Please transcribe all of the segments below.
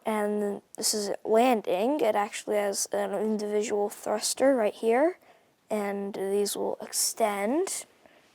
And this is landing. It actually has an individual thruster right here, and these will extend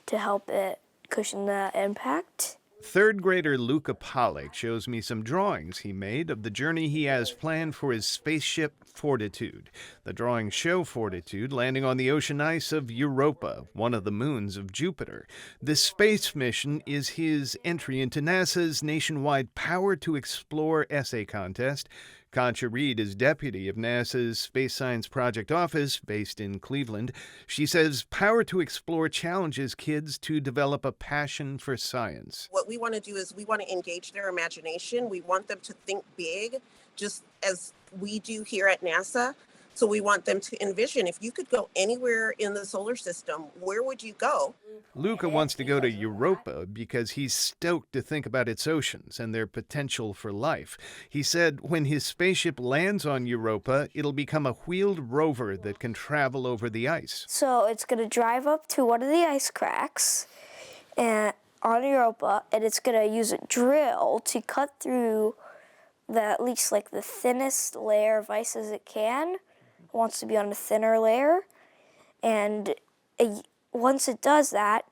to help it cushion the impact. Third grader Luca Pollack shows me some drawings he made of the journey he has planned for his spaceship Fortitude. The drawings show Fortitude landing on the ocean ice of Europa, one of the moons of Jupiter. This space mission is his entry into NASA's nationwide Power to Explore essay contest. Concha Reed is deputy of NASA's Space Science Project Office, based in Cleveland. She says Power to Explore challenges kids to develop a passion for science. What we want to do is we want to engage their imagination. We want them to think big, just as we do here at NASA. So we want them to envision, if you could go anywhere in the solar system, where would you go? Luca wants to go to Europa because he's stoked to think about its oceans and their potential for life. He said when his spaceship lands on Europa, it'll become a wheeled rover that can travel over the ice. So it's going to drive up to one of the ice cracks and on Europa, and it's going to use a drill to cut through at least like the thinnest layer of ice as it can. It wants to be on a thinner layer, and once it does that,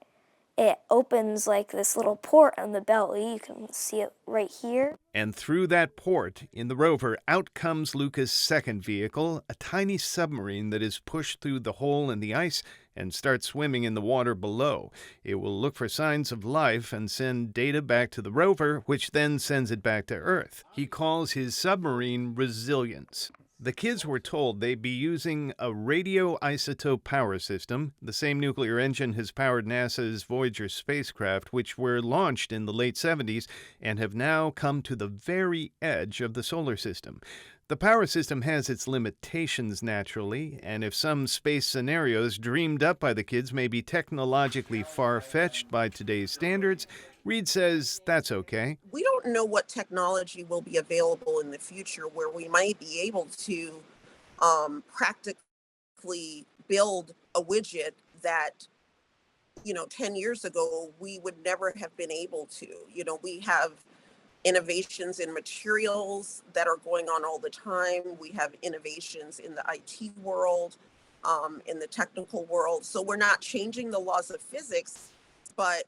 it opens like this little port on the belly. You can see it right here. And through that port in the rover, out comes Luca's second vehicle, a tiny submarine that is pushed through the hole in the ice and starts swimming in the water below. It will look for signs of life and send data back to the rover, which then sends it back to Earth. He calls his submarine Resilience. The kids were told they'd be using a radioisotope power system. The same nuclear engine has powered NASA's Voyager spacecraft, which were launched in the late 70s and have now come to the very edge of the solar system. The power system has its limitations, naturally, and if some space scenarios dreamed up by the kids may be technologically far-fetched by today's standards, Reed says that's okay. We don't know what technology will be available in the future where we might be able to practically build a widget that, 10 years ago, we would never have been able to. We have innovations in materials that are going on all the time. We have innovations in the IT world, in the technical world. So we're not changing the laws of physics, but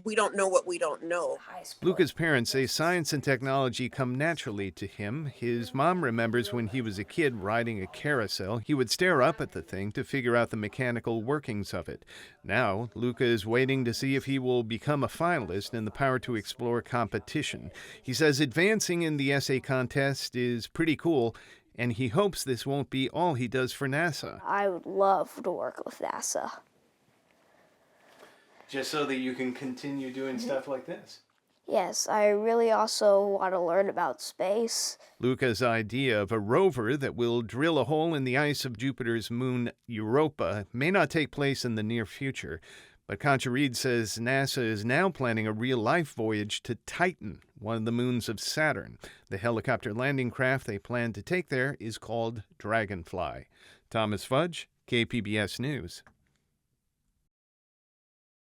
we don't know what we don't know. Luca's parents say science and technology come naturally to him. His mom remembers when he was a kid riding a carousel, he would stare up at the thing to figure out the mechanical workings of it. Now, Luca is waiting to see if he will become a finalist in the Power to Explore competition. He says advancing in the essay contest is pretty cool, and he hopes this won't be all he does for NASA. I would love to work with NASA. Just so that you can continue doing stuff like this? Yes, I really also want to learn about space. Luca's idea of a rover that will drill a hole in the ice of Jupiter's moon Europa may not take place in the near future, but Concha Reed says NASA is now planning a real-life voyage to Titan, one of the moons of Saturn. The helicopter landing craft they plan to take there is called Dragonfly. Thomas Fudge, KPBS News.